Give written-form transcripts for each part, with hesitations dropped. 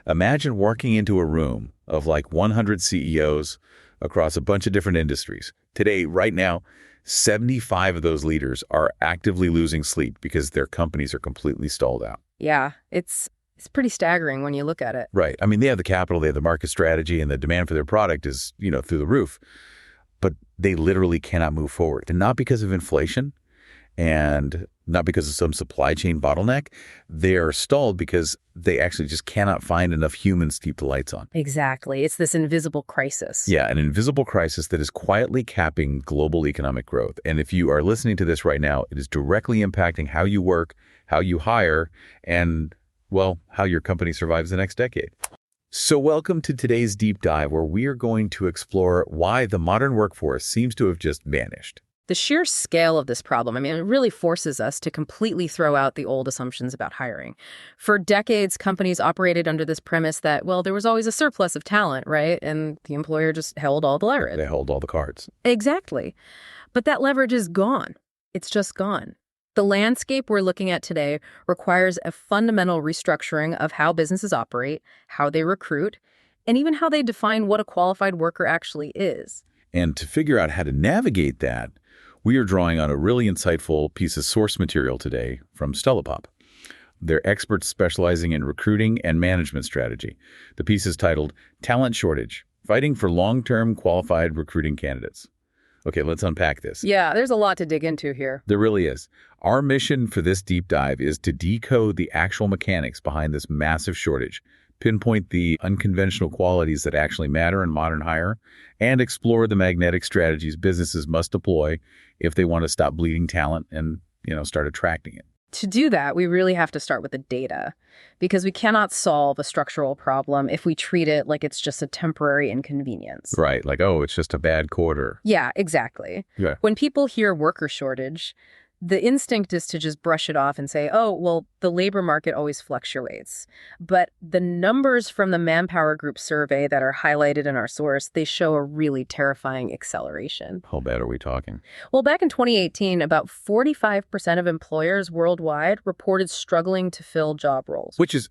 Imagine walking into a room of like 100 CEOs across a bunch of different industries. Today, right now, 75 of those leaders are actively losing sleep because their companies are completely stalled out. Yeah, it's pretty staggering when you look at it. Right. I mean, they have the capital, they have the market strategy, and the demand for their product is, through the roof. But they literally cannot move forward. And not because of inflation and not because of some supply chain bottleneck. They are stalled because they actually just cannot find enough humans to keep the lights on. Exactly. It's this invisible crisis. Yeah, an invisible crisis that is quietly capping global economic growth. And if you are listening to this right now, it is directly impacting how you work, how you hire, and, well, how your company survives the next decade. So welcome to today's deep dive, where we are going to explore why the modern workforce seems to have just vanished. The sheer scale of this problem, it really forces us to completely throw out the old assumptions about hiring. For decades, companies operated under this premise that, well, there was always a surplus of talent, right? And the employer just held all the leverage. They held all the cards. Exactly. But that leverage is gone. It's just gone. The landscape we're looking at today requires a fundamental restructuring of how businesses operate, how they recruit, and even how they define what a qualified worker actually is. And to figure out how to navigate that, we are drawing on a really insightful piece of source material today from StellaPop. They're experts specializing in recruiting and management strategy. The piece is titled Talent Shortage, Fighting for Long-Term Qualified Recruiting Candidates. Okay, let's unpack this. Yeah, there's a lot to dig into here. There really is. Our mission for this deep dive is to decode the actual mechanics behind this massive shortage, pinpoint the unconventional qualities that actually matter in modern hire, and explore the magnetic strategies businesses must deploy if they want to stop bleeding talent and, start attracting it. To do that, we really have to start with the data, because we cannot solve a structural problem if we treat it like it's just a temporary inconvenience. Right, like, oh, it's just a bad quarter. Yeah, exactly. Yeah. When people hear worker shortage, the instinct is to just brush it off and say, oh, well, the labor market always fluctuates. But the numbers from the Manpower Group survey that are highlighted in our source, they show a really terrifying acceleration. How bad are we talking? Well, back in 2018, about 45% of employers worldwide reported struggling to fill job roles. Which is,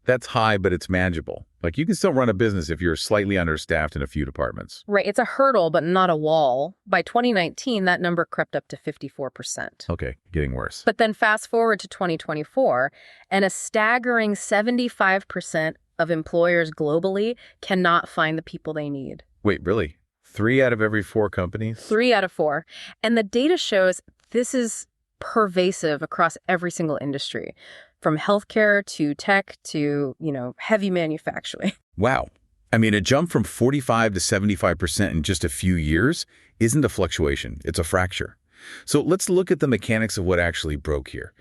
that's high, but it's manageable. Like, you can still run a business if you're slightly understaffed in a few departments. Right. It's a hurdle, but not a wall. By 2019, that number crept up to 54%. Okay, getting worse. But then fast forward to 2024, and a staggering 75% of employers globally cannot find the people they need. Wait, really? 3 out of every 4 companies? 3 out of 4. And the data shows this is pervasive across every single industry, from healthcare to tech to, heavy manufacturing. Wow. A jump from 45 to 75% in just a few years isn't a fluctuation. It's a fracture. So let's look at the mechanics of what actually broke here.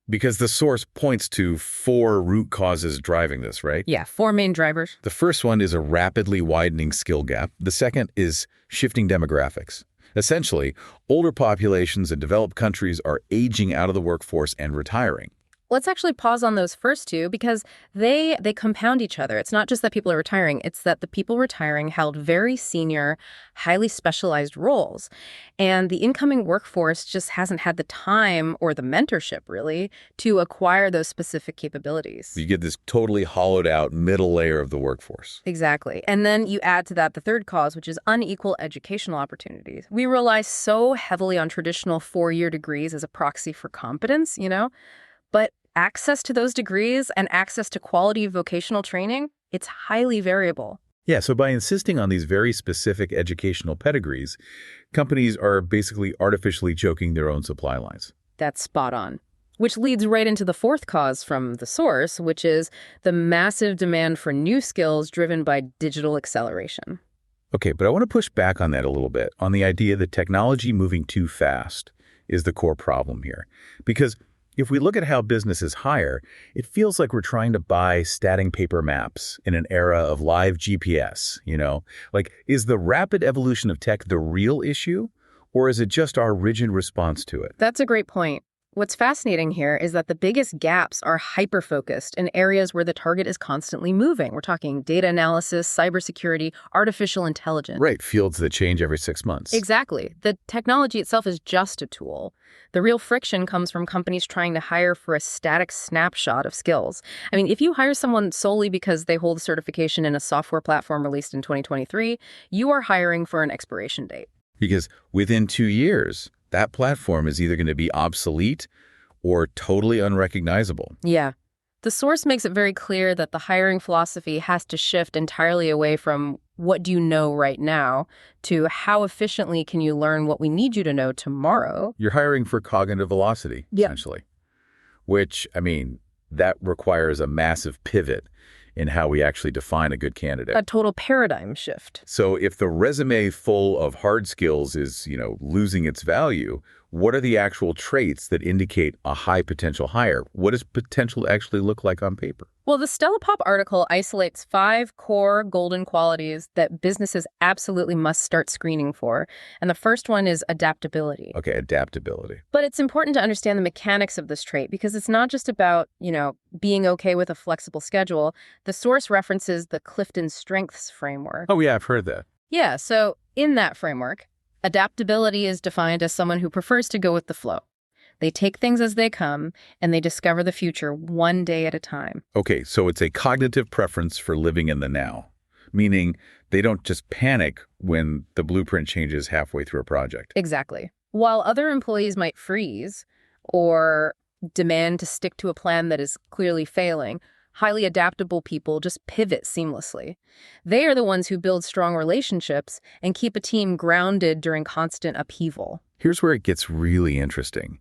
Because the source points to 4 root causes driving this, right? Yeah, 4 main drivers. The first one is a rapidly widening skill gap. The second is shifting demographics. Essentially, older populations in developed countries are aging out of the workforce and retiring. Let's actually pause on those first 2 because they compound each other. It's not just that people are retiring. It's that the people retiring held very senior, highly specialized roles. And the incoming workforce just hasn't had the time or the mentorship, really, to acquire those specific capabilities. You get this totally hollowed out middle layer of the workforce. Exactly. And then you add to that the third cause, which is unequal educational opportunities. We rely so heavily on traditional 4-year degrees as a proxy for competence, but access to those degrees and access to quality vocational training, it's highly variable. Yeah, so by insisting on these very specific educational pedigrees, companies are basically artificially choking their own supply lines. That's spot on. Which leads right into the fourth cause from the source, which is the massive demand for new skills driven by digital acceleration. Okay, but I want to push back on that a little bit, on the idea that technology moving too fast is the core problem here. Because if we look at how businesses hire, it feels like we're trying to buy statting paper maps in an era of live GPS, Like, is the rapid evolution of tech the real issue, or is it just our rigid response to it? That's a great point. What's fascinating here is that the biggest gaps are hyper-focused in areas where the target is constantly moving. We're talking data analysis, cybersecurity, artificial intelligence. Right, fields that change every 6 months. Exactly. The technology itself is just a tool. The real friction comes from companies trying to hire for a static snapshot of skills. I mean, if you hire someone solely because they hold a certification in a software platform released in 2023, you are hiring for an expiration date. Because within 2 years, that platform is either going to be obsolete or totally unrecognizable. Yeah. The source makes it very clear that the hiring philosophy has to shift entirely away from what do you know right now to how efficiently can you learn what we need you to know tomorrow. You're hiring for cognitive velocity, essentially. Which, I mean, that requires a massive pivot in how we actually define a good candidate. A total paradigm shift. So if the resume full of hard skills is, losing its value, what are the actual traits that indicate a high potential hire? What does potential actually look like on paper? Well, the Stella Pop article isolates 5 core golden qualities that businesses absolutely must start screening for. And the first one is adaptability. Okay, adaptability. But it's important to understand the mechanics of this trait because it's not just about, being okay with a flexible schedule. The source references the Clifton Strengths framework. Oh, yeah, I've heard that. Yeah, so in that framework, adaptability is defined as someone who prefers to go with the flow. They take things as they come, and they discover the future one day at a time. Okay, so it's a cognitive preference for living in the now, meaning they don't just panic when the blueprint changes halfway through a project. Exactly. While other employees might freeze or demand to stick to a plan that is clearly failing, highly adaptable people just pivot seamlessly. They are the ones who build strong relationships and keep a team grounded during constant upheaval. Here's where it gets really interesting.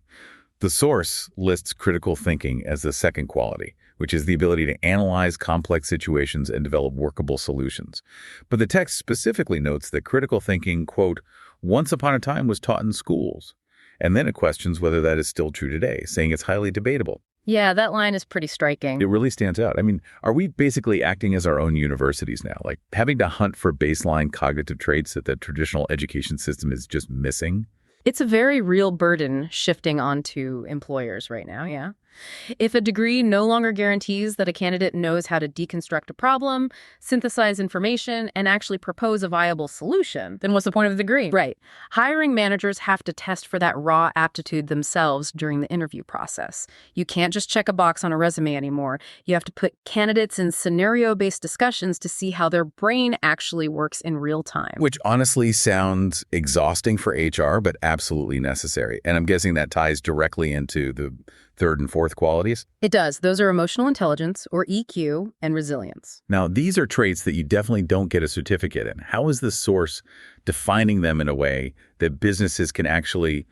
The source lists critical thinking as the second quality, which is the ability to analyze complex situations and develop workable solutions. But the text specifically notes that critical thinking, quote, once upon a time was taught in schools. And then it questions whether that is still true today, saying it's highly debatable. Yeah, that line is pretty striking. It really stands out. I mean, are we basically acting as our own universities now, like having to hunt for baseline cognitive traits that the traditional education system is just missing? It's a very real burden shifting onto employers right now, yeah. If a degree no longer guarantees that a candidate knows how to deconstruct a problem, synthesize information, and actually propose a viable solution, then what's the point of the degree? Right. Hiring managers have to test for that raw aptitude themselves during the interview process. You can't just check a box on a resume anymore. You have to put candidates in scenario-based discussions to see how their brain actually works in real time. Which honestly sounds exhausting for HR, but absolutely necessary. And I'm guessing that ties directly into the third and fourth qualities? It does. Those are emotional intelligence, or EQ, and resilience. Now, these are traits that you definitely don't get a certificate in. How is the source defining them in a way that businesses can actually,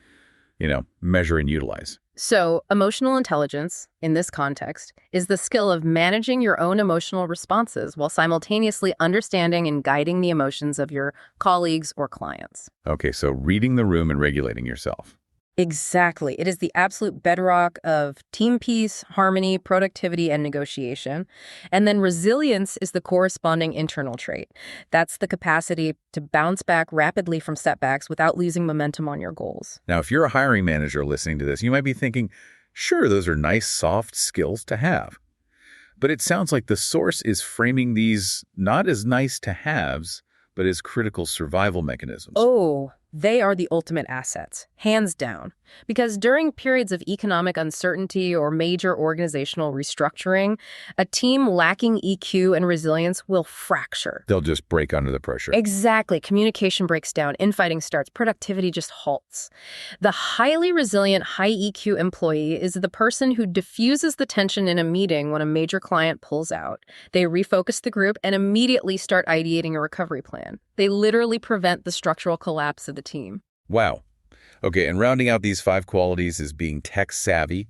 measure and utilize? So, emotional intelligence, in this context, is the skill of managing your own emotional responses while simultaneously understanding and guiding the emotions of your colleagues or clients. Okay, so reading the room and regulating yourself. Exactly. It is the absolute bedrock of team peace, harmony, productivity, and negotiation. And then resilience is the corresponding internal trait. That's the capacity to bounce back rapidly from setbacks without losing momentum on your goals. Now, if you're a hiring manager listening to this, you might be thinking, sure, those are nice, soft skills to have. But it sounds like the source is framing these not as nice to haves, but as critical survival mechanisms. Oh, they are the ultimate assets, hands down. Because during periods of economic uncertainty or major organizational restructuring, a team lacking EQ and resilience will fracture. They'll just break under the pressure. Exactly. Communication breaks down, infighting starts, productivity just halts. The highly resilient, high EQ employee is the person who diffuses the tension in a meeting when a major client pulls out. They refocus the group and immediately start ideating a recovery plan. They literally prevent the structural collapse of the team. Wow. Okay, and rounding out these 5 qualities is being tech savvy.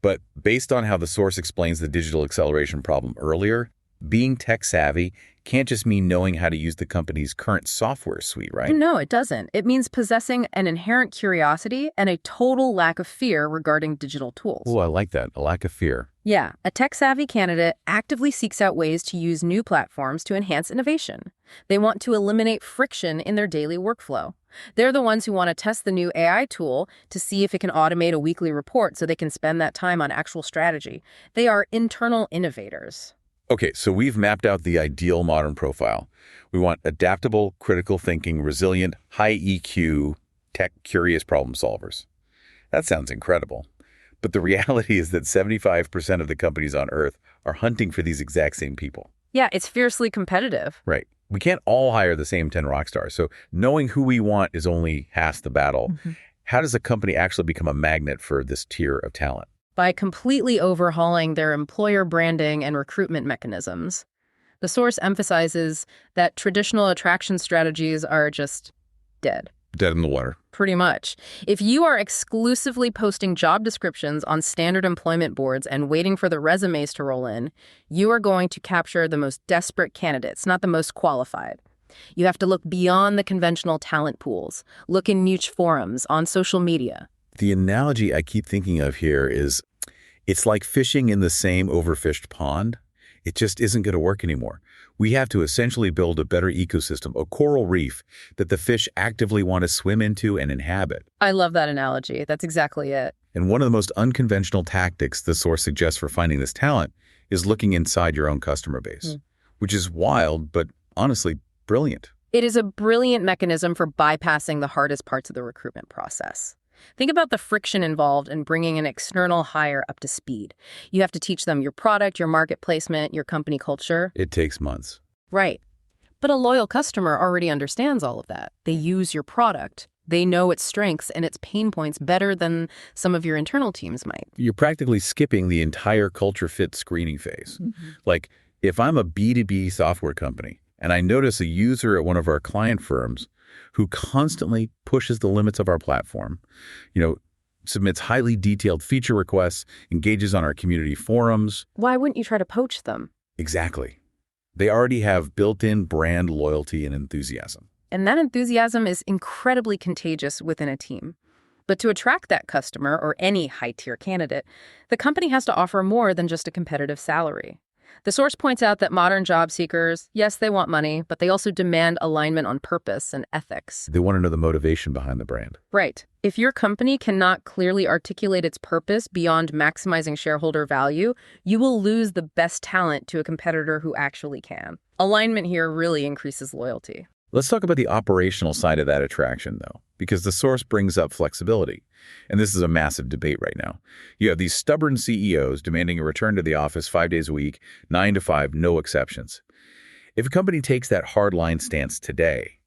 But based on how the source explains the digital acceleration problem earlier, being tech savvy can't just mean knowing how to use the company's current software suite, right? No, it doesn't. It means possessing an inherent curiosity and a total lack of fear regarding digital tools. Oh, I like that. A lack of fear. Yeah, a tech-savvy candidate actively seeks out ways to use new platforms to enhance innovation. They want to eliminate friction in their daily workflow. They're the ones who want to test the new AI tool to see if it can automate a weekly report so they can spend that time on actual strategy. They are internal innovators. Okay, so we've mapped out the ideal modern profile. We want adaptable, critical thinking, resilient, high EQ, tech-curious problem solvers. That sounds incredible. But the reality is that 75% of the companies on Earth are hunting for these exact same people. Yeah, it's fiercely competitive. Right. We can't all hire the same 10 rock stars, so knowing who we want is only half the battle. How does a company actually become a magnet for this tier of talent? By completely overhauling their employer branding and recruitment mechanisms. The source emphasizes that traditional attraction strategies are just dead. Dead in the water. Pretty much. If you are exclusively posting job descriptions on standard employment boards and waiting for the resumes to roll in, you are going to capture the most desperate candidates, not the most qualified. You have to look beyond the conventional talent pools. Look in niche forums, on social media. The analogy I keep thinking of here is it's like fishing in the same overfished pond. It just isn't going to work anymore. We have to essentially build a better ecosystem, a coral reef that the fish actively want to swim into and inhabit. I love that analogy. That's exactly it. And one of the most unconventional tactics the source suggests for finding this talent is looking inside your own customer base, which is wild, but honestly brilliant. It is a brilliant mechanism for bypassing the hardest parts of the recruitment process. Think about the friction involved in bringing an external hire up to speed. You have to teach them your product, your market placement, your company culture. It takes months. Right. But a loyal customer already understands all of that. They use your product. They know its strengths and its pain points better than some of your internal teams might. You're practically skipping the entire culture fit screening phase. Like, if I'm a B2B software company and I notice a user at one of our client firms who constantly pushes the limits of our platform, submits highly detailed feature requests, engages on our community forums. Why wouldn't you try to poach them? Exactly. They already have built-in brand loyalty and enthusiasm. And that enthusiasm is incredibly contagious within a team. But to attract that customer or any high-tier candidate, the company has to offer more than just a competitive salary. The source points out that modern job seekers, yes, they want money, but they also demand alignment on purpose and ethics. They want to know the motivation behind the brand. Right. If your company cannot clearly articulate its purpose beyond maximizing shareholder value, you will lose the best talent to a competitor who actually can. Alignment here really increases loyalty. Let's talk about the operational side of that attraction, though, because the source brings up flexibility. And this is a massive debate right now. You have these stubborn CEOs demanding a return to the office 5 days a week, 9 to 5, no exceptions. If a company takes that hardline stance today,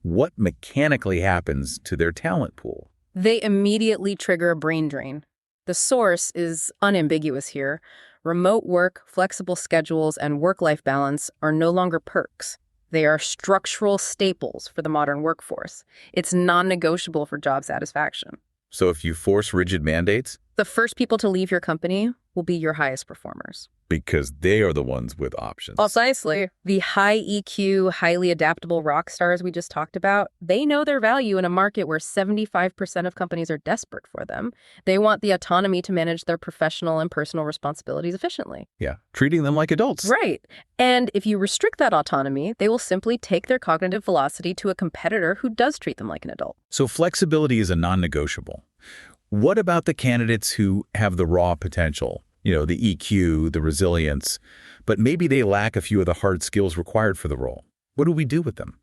what mechanically happens to their talent pool? They immediately trigger a brain drain. The source is unambiguous here. Remote work, flexible schedules, and work-life balance are no longer perks. They are structural staples for the modern workforce. It's non-negotiable for job satisfaction. So if you force rigid mandates? The first people to leave your company will be your highest performers. Because they are the ones with options. Precisely. The high EQ, highly adaptable rock stars we just talked about, they know their value in a market where 75% of companies are desperate for them. They want the autonomy to manage their professional and personal responsibilities efficiently. Yeah, treating them like adults. Right. And if you restrict that autonomy, they will simply take their cognitive velocity to a competitor who does treat them like an adult. So flexibility is a non-negotiable. What about the candidates who have the raw potential? The EQ, the resilience, but maybe they lack a few of the hard skills required for the role. What do we do with them?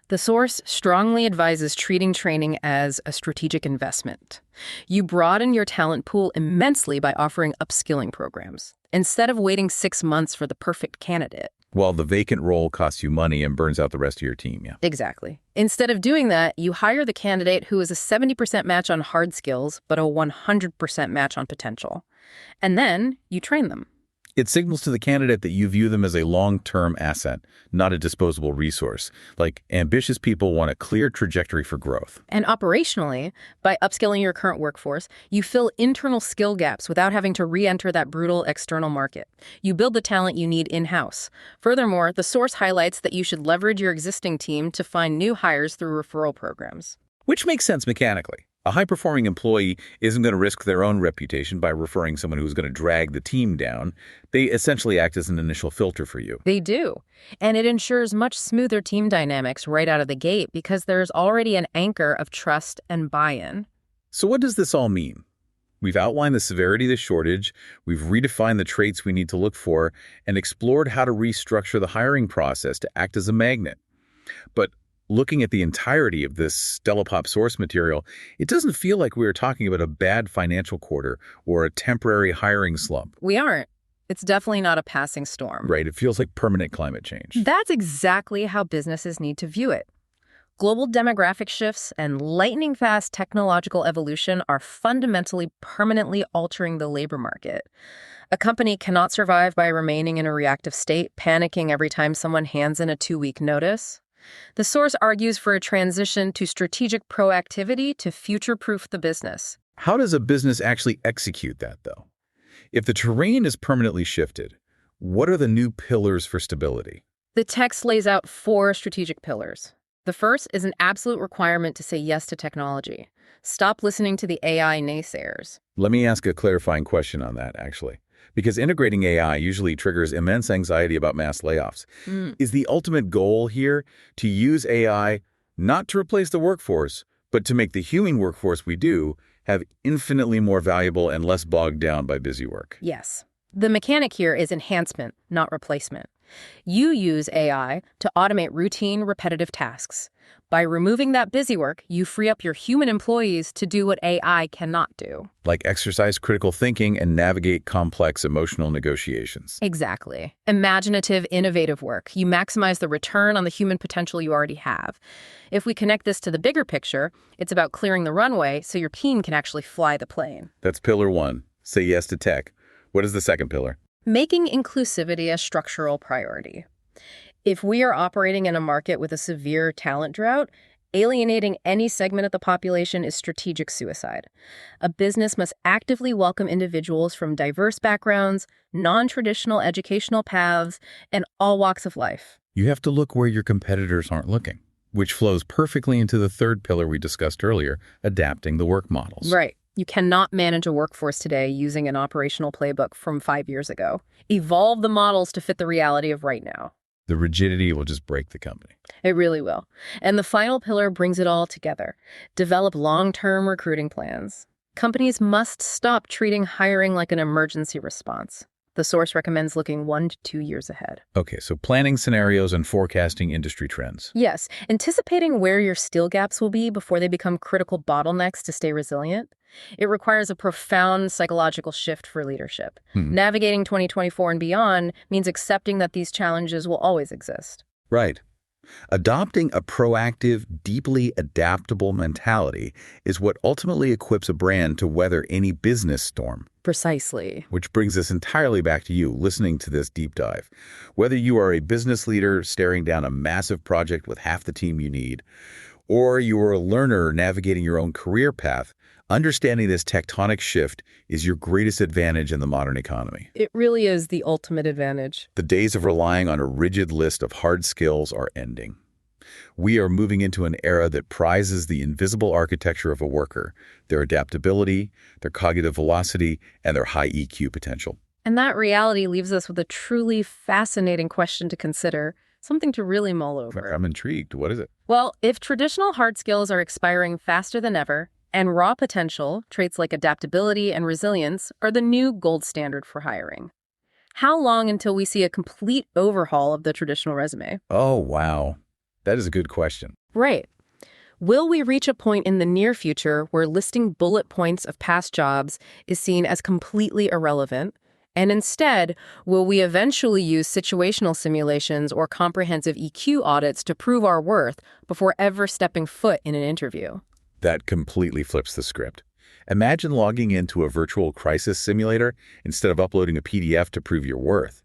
The source strongly advises treating training as a strategic investment. You broaden your talent pool immensely by offering upskilling programs, instead of waiting 6 months for the perfect candidate. While the vacant role costs you money and burns out the rest of your team, yeah. Exactly. Instead of doing that, you hire the candidate who is a 70% match on hard skills, but a 100% match on potential. And then you train them. It signals to the candidate that you view them as a long-term asset, not a disposable resource. Like, ambitious people want a clear trajectory for growth. And operationally, by upskilling your current workforce, you fill internal skill gaps without having to re-enter that brutal external market. You build the talent you need in-house. Furthermore, the source highlights that you should leverage your existing team to find new hires through referral programs. Which makes sense mechanically. A high-performing employee isn't going to risk their own reputation by referring someone who's going to drag the team down. They essentially act as an initial filter for you. They do. And it ensures much smoother team dynamics right out of the gate because there's already an anchor of trust and buy-in. So what does this all mean? We've outlined the severity of the shortage, we've redefined the traits we need to look for, and explored how to restructure the hiring process to act as a magnet. But looking at the entirety of this Stellapop source material, it doesn't feel like we are talking about a bad financial quarter or a temporary hiring slump. We aren't. It's definitely not a passing storm. Right, it feels like permanent climate change. That's exactly how businesses need to view it. Global demographic shifts and lightning-fast technological evolution are fundamentally permanently altering the labor market. A company cannot survive by remaining in a reactive state, panicking every time someone hands in a 2-week notice. The source argues for a transition to strategic proactivity to future-proof the business. How does a business actually execute that, though? If the terrain is permanently shifted, what are the new pillars for stability? The text lays out 4 strategic pillars. The first is an absolute requirement to say yes to technology. Stop listening to the AI naysayers. Let me ask a clarifying question on that, actually. Because integrating AI usually triggers immense anxiety about mass layoffs. Is the ultimate goal here to use AI not to replace the workforce, but to make the human workforce we do have infinitely more valuable and less bogged down by busy work? Yes. The mechanic here is enhancement, not replacement. You use AI to automate routine, repetitive tasks. By removing that busy work, you free up your human employees to do what AI cannot do. Like exercise critical thinking and navigate complex emotional negotiations. Exactly. Imaginative, innovative work. You maximize the return on the human potential you already have. If we connect this to the bigger picture, it's about clearing the runway so your team can actually fly the plane. That's pillar 1. Say yes to tech. What is the second pillar? Making inclusivity a structural priority. If we are operating in a market with a severe talent drought, alienating any segment of the population is strategic suicide. A business must actively welcome individuals from diverse backgrounds, non-traditional educational paths, and all walks of life. You have to look where your competitors aren't looking, which flows perfectly into the third pillar we discussed earlier, adapting the work models. Right. You cannot manage a workforce today using an operational playbook from 5 years ago. Evolve the models to fit the reality of right now. The rigidity will just break the company. It really will. And the final pillar brings it all together. Develop long-term recruiting plans. Companies must stop treating hiring like an emergency response. The source recommends looking 1 to 2 years ahead. Okay, so planning scenarios and forecasting industry trends. Yes, anticipating where your skill gaps will be before they become critical bottlenecks to stay resilient. It requires a profound psychological shift for leadership. Navigating 2024 and beyond means accepting that these challenges will always exist. Right. Adopting a proactive, deeply adaptable mentality is what ultimately equips a brand to weather any business storm. Precisely. Which brings us entirely back to you listening to this deep dive. Whether you are a business leader staring down a massive project with half the team you need, or you are a learner navigating your own career path, understanding this tectonic shift is your greatest advantage in the modern economy. It really is the ultimate advantage. The days of relying on a rigid list of hard skills are ending. We are moving into an era that prizes the invisible architecture of a worker, their adaptability, their cognitive velocity, and their high EQ potential. And that reality leaves us with a truly fascinating question to consider, something to really mull over. I'm intrigued. What is it? Well, if traditional hard skills are expiring faster than ever, and raw potential, traits like adaptability and resilience, are the new gold standard for hiring. How long until we see a complete overhaul of the traditional resume? Oh, wow. That is a good question. Right. Will we reach a point in the near future where listing bullet points of past jobs is seen as completely irrelevant? And instead, will we eventually use situational simulations or comprehensive EQ audits to prove our worth before ever stepping foot in an interview? That completely flips the script. Imagine logging into a virtual crisis simulator instead of uploading a PDF to prove your worth.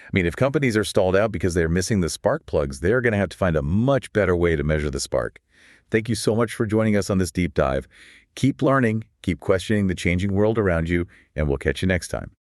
I mean, if companies are stalled out because they're missing the spark plugs, they're going to have to find a much better way to measure the spark. Thank you so much for joining us on this deep dive. Keep learning, keep questioning the changing world around you, and we'll catch you next time.